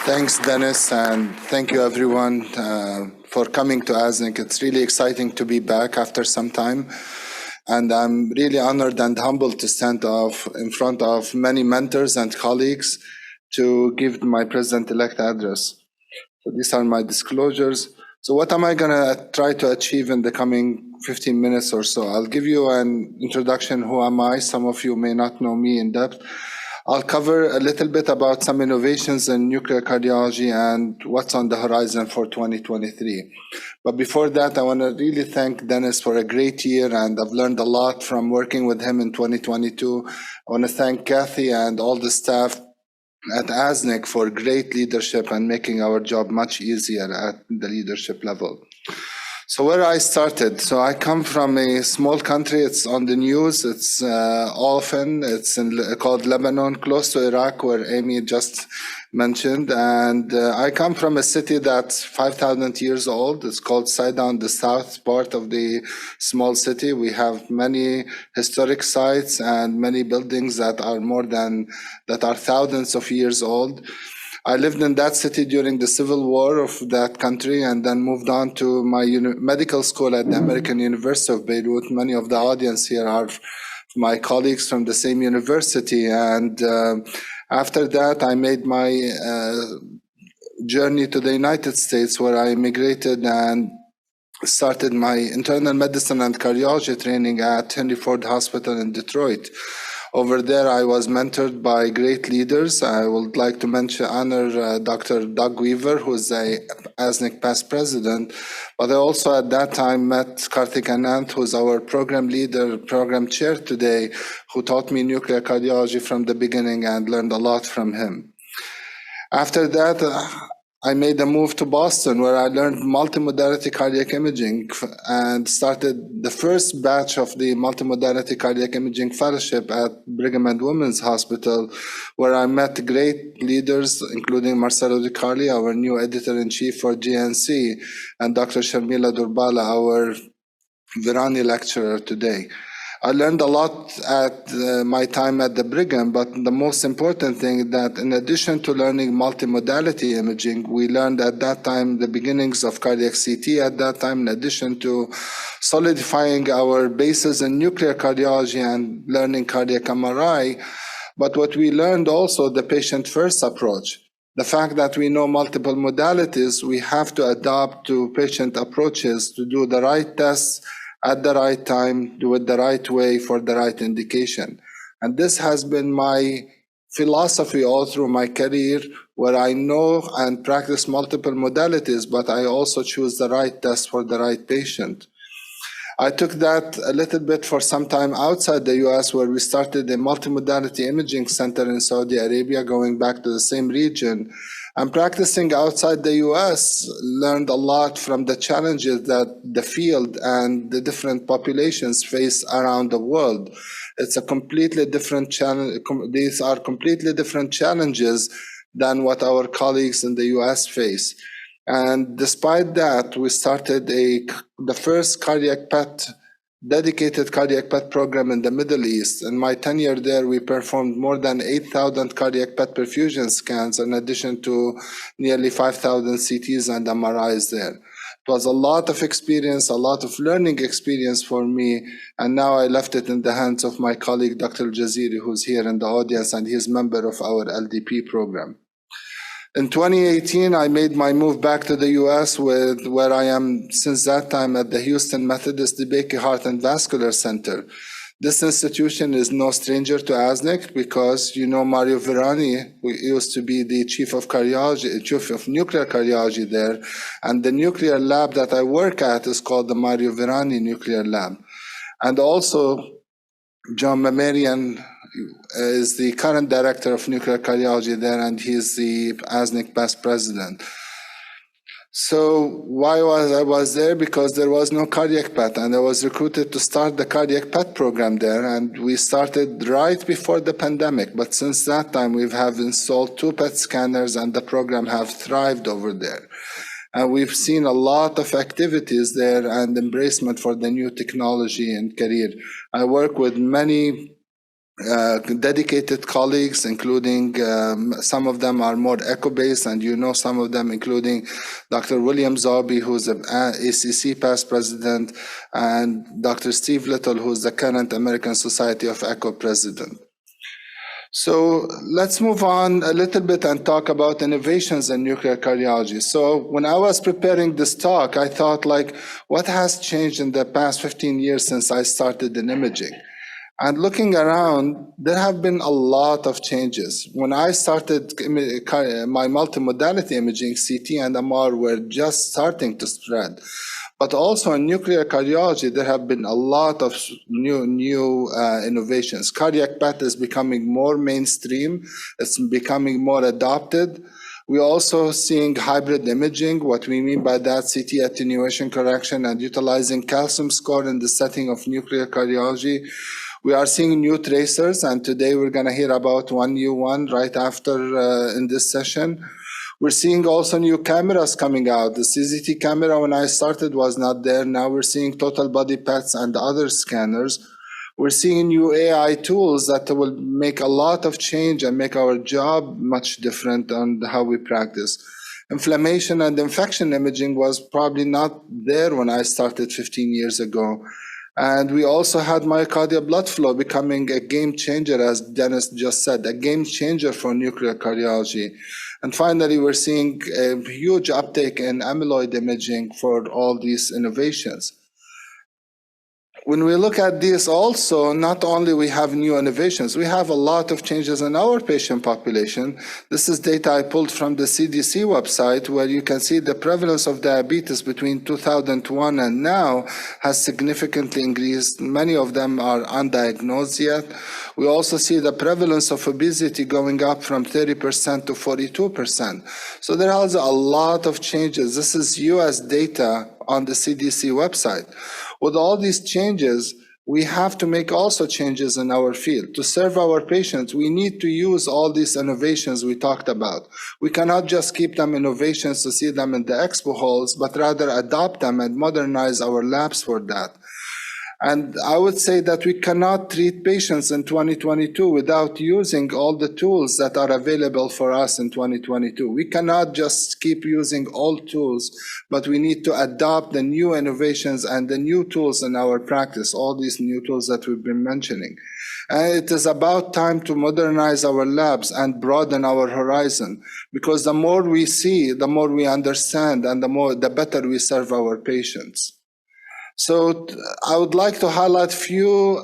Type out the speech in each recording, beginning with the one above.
Thanks, Dennis, and thank you, everyone, for coming to ASNC. It's really exciting to be back after some time, and I'm really honored and humbled to stand off in front of many mentors and colleagues to give my President-elect address. So these are my disclosures. So what am I going to try to achieve in the coming 15 minutes or so? I'll give you an introduction. Who am I? Some of you may not know me in depth. I'll cover a little bit about some innovations in nuclear cardiology and what's on the horizon for 2023. But before that, I want to really thank Dennis for a great year, and I've learned a lot from working with him in 2022. I want to thank Kathy and all the staff at ASNC for great leadership and making our job much easier at the leadership level. So where I started, so I come from a small country. It's on the news. It's often, it's called Lebanon, close to Iraq, where Amy just mentioned. And I come from a city that's 5,000 years old. It's called Sidon, the south part of the small city. We have many historic sites and many buildings that are thousands of years old. I lived in that city during the civil war of that country, and then moved on to my medical school at the American University of Beirut. Many of the audience here are my colleagues from the same university. And after that, I made my journey to the United States, where I immigrated and started my internal medicine and cardiology training at Henry Ford Hospital in Detroit. Over there, I was mentored by great leaders. I would like to honor Dr. Doug Weaver, who is a ASNC past president. But I also at that time met Karthik Anand, who is our program leader, program chair today, who taught me nuclear cardiology from the beginning and learned a lot from him. After that, I made a move to Boston, where I learned multimodality cardiac imaging and started the first batch of the multimodality cardiac imaging fellowship at Brigham and Women's Hospital, where I met great leaders, including Marcelo Di Carli, our new editor-in-chief for GNC, and Dr. Sharmila Durbala, our Virani lecturer today. I learned a lot at my time at the Brigham, but the most important thing is that in addition to learning multimodality imaging, we learned at that time the beginnings of cardiac CT at that time, in addition to solidifying our bases in nuclear cardiology and learning cardiac MRI. But what we learned also, the patient-first approach. The fact that we know multiple modalities, we have to adapt to patient approaches to do the right tests at the right time, do it the right way for the right indication. And this has been my philosophy all through my career, where I know and practice multiple modalities, but I also choose the right test for the right patient. I took that a little bit for some time outside the US, where we started a multimodality imaging center in Saudi Arabia, going back to the same region. And practicing outside the US, learned a lot from the challenges that the field and the different populations face around the world. It's a completely different challenge. These are completely different challenges than what our colleagues in the US face. And despite that, we started the first dedicated cardiac PET program in the Middle East. In my tenure there, we performed more than 8,000 cardiac PET perfusion scans, in addition to nearly 5,000 CTs and MRIs there. It was a lot of experience, a lot of learning experience for me, and now I left it in the hands of my colleague, Dr. Jaziri, who's here in the audience, and he's a member of our LDP program. In 2018, I made my move back to the US, where I am since that time at the Houston Methodist DeBakey Heart and Vascular Center. This institution is no stranger to ASNC, because you know Mario Virani, who used to be the chief of nuclear cardiology there, and the nuclear lab that I work at is called the Mario Virani Nuclear Lab. And also, John Mamarian is the current director of nuclear cardiology there, and he's the ASNC past president. So why was there? Because there was no cardiac PET, and I was recruited to start the cardiac PET program there, and we started right before the pandemic. But since that time, we have installed 2 PET scanners, and the program have thrived over there. And we've seen a lot of activities there and embracement for the new technology and career. I work with many dedicated colleagues, including some of them are more echo-based, and you know some of them, including Dr. William Zarbi, who's the ACC past president, and Dr. Steve Little, who's the current American Society of Echo president. So let's move on a little bit and talk about innovations in nuclear cardiology. So when I was preparing this talk, I thought, like, what has changed in the past 15 years since I started in imaging? And looking around, there have been a lot of changes. When I started my multimodality imaging, CT and MR were just starting to spread. But also in nuclear cardiology, there have been a lot of new innovations. Cardiac PET is becoming more mainstream. It's becoming more adopted. We're also seeing hybrid imaging. What we mean by that, CT attenuation correction and utilizing calcium score in the setting of nuclear cardiology. We are seeing new tracers, and today we're going to hear about one new one right after in this session. We're seeing also new cameras coming out. The CZT camera, when I started, was not there. Now we're seeing total body PETs and other scanners. We're seeing new AI tools that will make a lot of change and make our job much different on how we practice. Inflammation and infection imaging was probably not there when I started 15 years ago. And we also had myocardial blood flow becoming a game changer, as Dennis just said, a game changer for nuclear cardiology. And finally, we're seeing a huge uptake in amyloid imaging for all these innovations. When we look at this also, not only we have new innovations, we have a lot of changes in our patient population. This is data I pulled from the CDC website, where you can see the prevalence of diabetes between 2001 and now has significantly increased. Many of them are undiagnosed yet. We also see the prevalence of obesity going up from 30% to 42%. So there are a lot of changes. This is US data on the CDC website. With all these changes, we have to make also changes in our field. To serve our patients, we need to use all these innovations we talked about. We cannot just keep them innovations to see them in the expo halls, but rather adopt them and modernize our labs for that. And I would say that we cannot treat patients in 2022 without using all the tools that are available for us in 2022. We cannot just keep using old tools, but we need to adopt the new innovations and the new tools in our practice, all these new tools that we've been mentioning. And it is about time to modernize our labs and broaden our horizon, because the more we see, the more we understand, and the better we serve our patients. So I would like to highlight few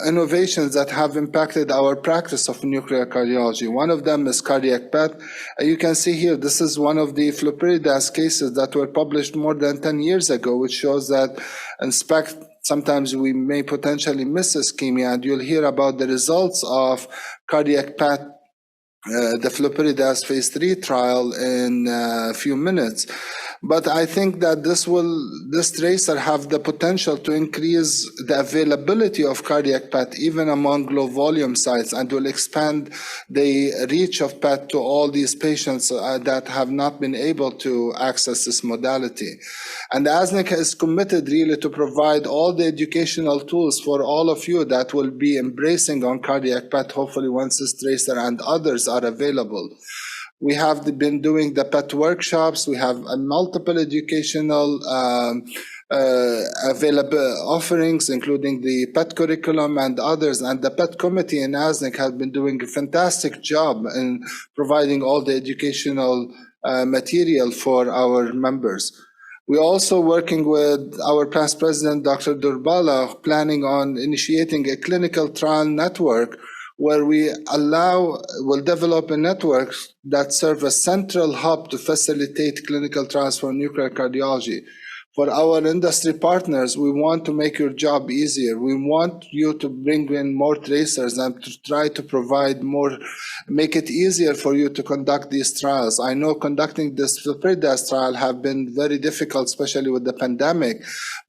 innovations that have impacted our practice of nuclear cardiology. One of them is cardiac PET. You can see here, this is one of the flurpiridaz cases that were published more than 10 years ago, which shows that sometimes we may potentially miss ischemia, and you'll hear about the results of cardiac PET, the flurpiridaz phase 3 trial in a few minutes. But I think that this tracer have the potential to increase the availability of cardiac PET even among low volume sites, and will expand the reach of PET to all these patients that have not been able to access this modality. And ASNC is committed really to provide all the educational tools for all of you that will be embracing on cardiac PET, hopefully once this tracer and others are available. We have been doing the PET workshops. We have multiple educational available offerings, including the PET curriculum and others. And the PET committee in ASNC has been doing a fantastic job in providing all the educational material for our members. We're also working with our past president, Dr. Durbala, planning on initiating a clinical trial network where we'll develop a network that serves a central hub to facilitate clinical trials for nuclear cardiology. For our industry partners, we want to make your job easier. We want you to bring in more tracers and to try to provide more, make it easier for you to conduct these trials. I know conducting this flurpiridaz trial have been very difficult, especially with the pandemic,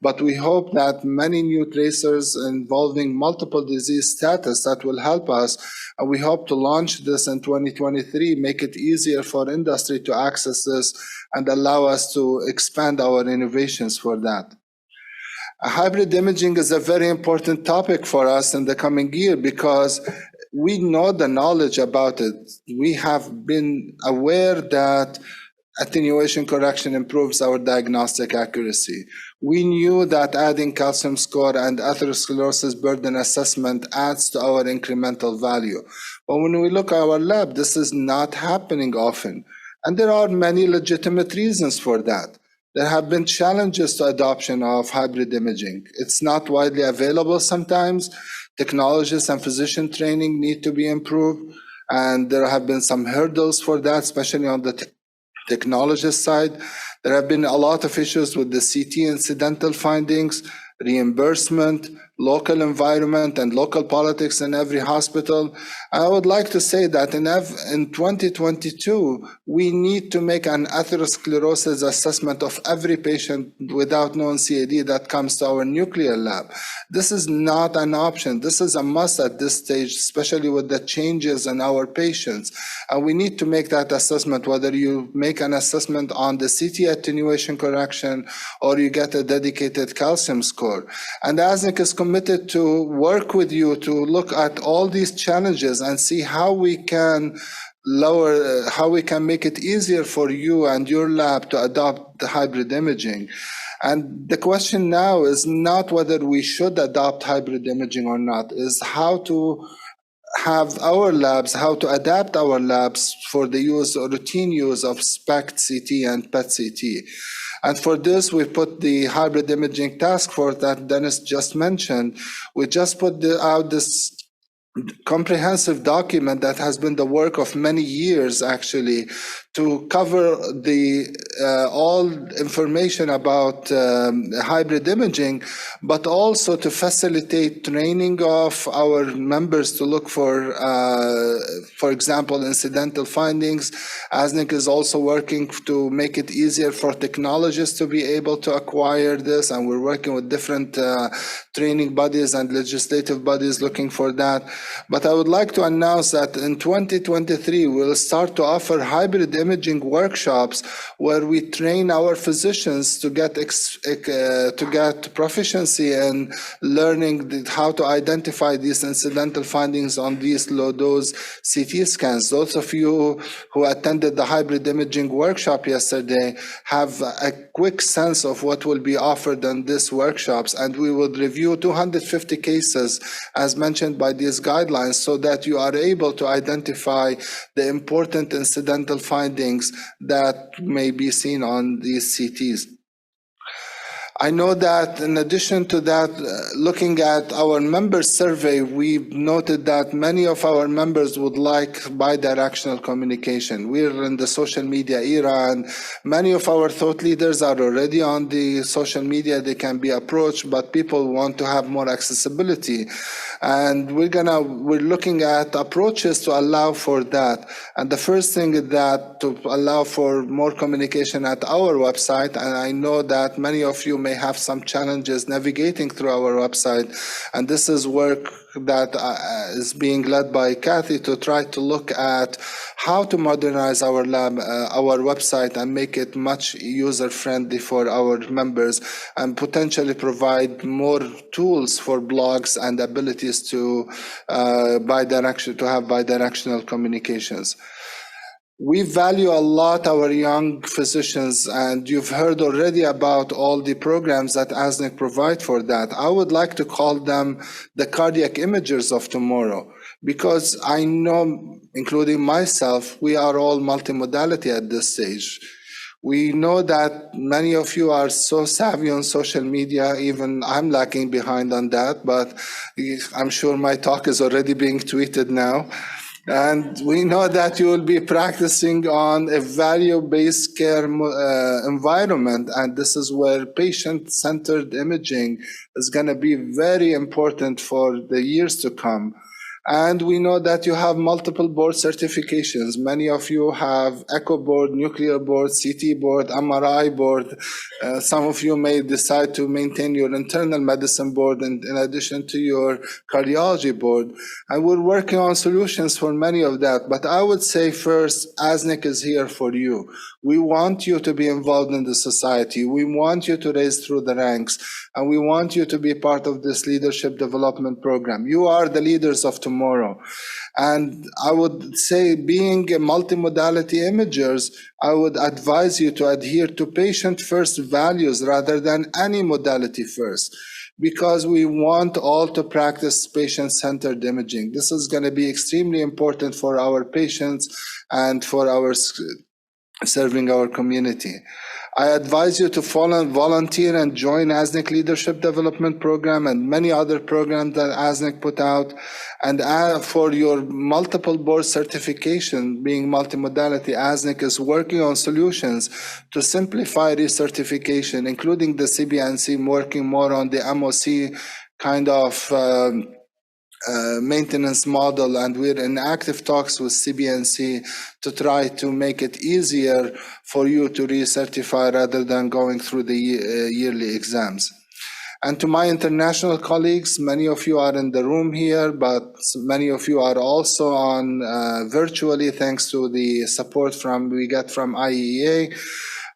but we hope that many new tracers involving multiple disease status that will help us. And we hope to launch this in 2023, make it easier for industry to access this and allow us to expand our innovations for that. Hybrid imaging is a very important topic for us in the coming year because we know the knowledge about it. We have been aware that attenuation correction improves our diagnostic accuracy. We knew that adding calcium score and atherosclerosis burden assessment adds to our incremental value. But when we look at our lab, this is not happening often. And there are many legitimate reasons for that. There have been challenges to adoption of hybrid imaging. It's not widely available sometimes. Technologists and physician training need to be improved. And there have been some hurdles for that, especially on the technologist side. There have been a lot of issues with the CT incidental findings, reimbursement, local environment, and local politics in every hospital. I would like to say that in 2022, we need to make an atherosclerosis assessment of every patient without known CAD that comes to our nuclear lab. This is not an option. This is a must at this stage, especially with the changes in our patients. And we need to make that assessment, whether you make an assessment on the CT attenuation correction or you get a dedicated calcium score. And ASNC is committed to work with you to look at all these challenges and see how we can how we can make it easier for you and your lab to adopt the hybrid imaging. And the question now is not whether we should adopt hybrid imaging or not, is how to have our labs, how to adapt our labs for the use or routine use of SPECT CT and PET CT. And for this, we put the hybrid imaging task force that Dennis just mentioned. We just put out this comprehensive document that has been the work of many years, actually, to cover the all information about hybrid imaging, but also to facilitate training of our members to look for example, incidental findings. ASNC is also working to make it easier for technologists to be able to acquire this, and we're working with different training bodies and legislative bodies looking for that. But I would like to announce that in 2023, we'll start to offer hybrid imaging workshops where we train our physicians to get proficiency in learning how to identify these incidental findings on these low-dose CT scans. Those of you who attended the hybrid imaging workshop yesterday have a quick sense of what will be offered in these workshops, and we will review 250 cases as mentioned by these guidelines so that you are able to identify the important incidental findings that may be seen on these CTs. I know that in addition to that, looking at our members survey, we've noted that many of our members would like bidirectional communication. We're in the social media era, and many of our thought leaders are already on the social media. They can be approached, but people want to have more accessibility. And we're looking at approaches to allow for that. And the first thing is that to allow for more communication at our website, and I know that many of you may have some challenges navigating through our website, and this is work that is being led by Kathy to try to look at how to modernize our lab, our website, and make it much user-friendly for our members, and potentially provide more tools for blogs and abilities to have bidirectional communications. We value a lot our young physicians, and you've heard already about all the programs that ASNC provide for that. I would like to call them the cardiac imagers of tomorrow, because I know, including myself, we are all multimodality at this stage. We know that many of you are so savvy on social media, even I'm lagging behind on that, but I'm sure my talk is already being tweeted now. And we know that you will be practicing on a value-based care environment, and this is where patient-centered imaging is going to be very important for the years to come. And we know that you have multiple board certifications. Many of you have echo board, nuclear board, CT board, MRI board. Some of you may decide to maintain your internal medicine board in addition to your cardiology board. And we're working on solutions for many of that. But I would say first, ASNC is here for you. We want you to be involved in the society. We want you to raise through the ranks. And we want you to be part of this leadership development program. You are the leaders of tomorrow. And I would say, being a multimodality imagers, I would advise you to adhere to patient-first values rather than any modality first, because we want all to practice patient-centered imaging. This is going to be extremely important for our patients and for our serving our community. I advise you to volunteer and join ASNC Leadership Development Program and many other programs that ASNC put out. And for your multiple board certification, being multimodality, ASNC is working on solutions to simplify recertification, including the CBNC, working more on the MOC kind of maintenance model, and we're in active talks with CBNC to try to make it easier for you to recertify rather than going through the yearly exams. And to my international colleagues, many of you are in the room here, but many of you are also on virtually thanks to the support we get from IEA.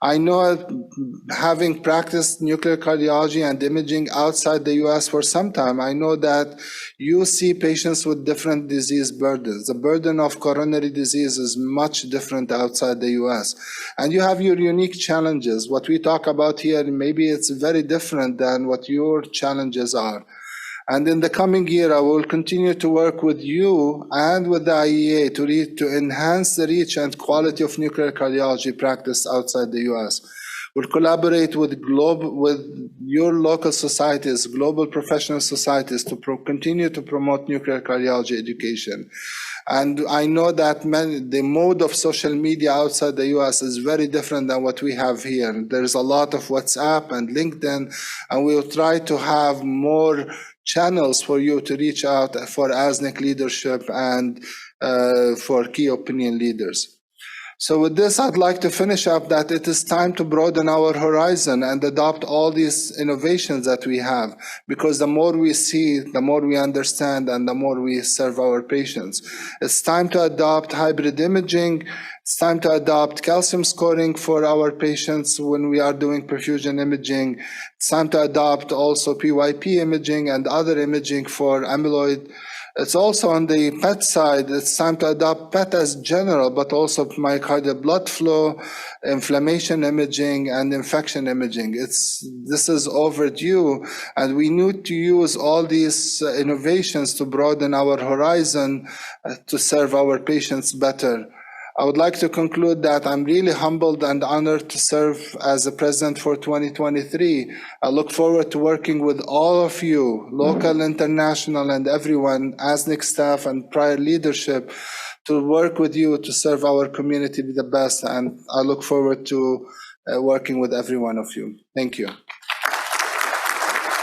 I know, having practiced nuclear cardiology and imaging outside the US for some time, I know that you see patients with different disease burdens. The burden of coronary disease is much different outside the US. And you have your unique challenges. What we talk about here, maybe it's very different than what your challenges are. And in the coming year, I will continue to work with you and with the IEA to enhance the reach and quality of nuclear cardiology practice outside the US. We'll collaborate with your local societies, global professional societies, to continue to promote nuclear cardiology education. And I know that the mode of social media outside the US is very different than what we have here. There's a lot of WhatsApp and LinkedIn, and we'll try to have more channels for you to reach out for ASNC leadership and for key opinion leaders. So with this, I'd like to finish up that it is time to broaden our horizon and adopt all these innovations that we have, because the more we see, the more we understand, and the more we serve our patients. It's time to adopt hybrid imaging. It's time to adopt calcium scoring for our patients when we are doing perfusion imaging. It's time to adopt also PYP imaging and other imaging for amyloid. It's also on the PET side, it's time to adopt PET as general, but also myocardial blood flow, inflammation imaging, and infection imaging. This is overdue, and we need to use all these innovations to broaden our horizon to serve our patients better. I would like to conclude that I'm really humbled and honored to serve as the president for 2023. I look forward to working with all of you, local, international, and everyone, ASNC staff and prior leadership, to work with you to serve our community the best. And I look forward to working with every one of you. Thank you.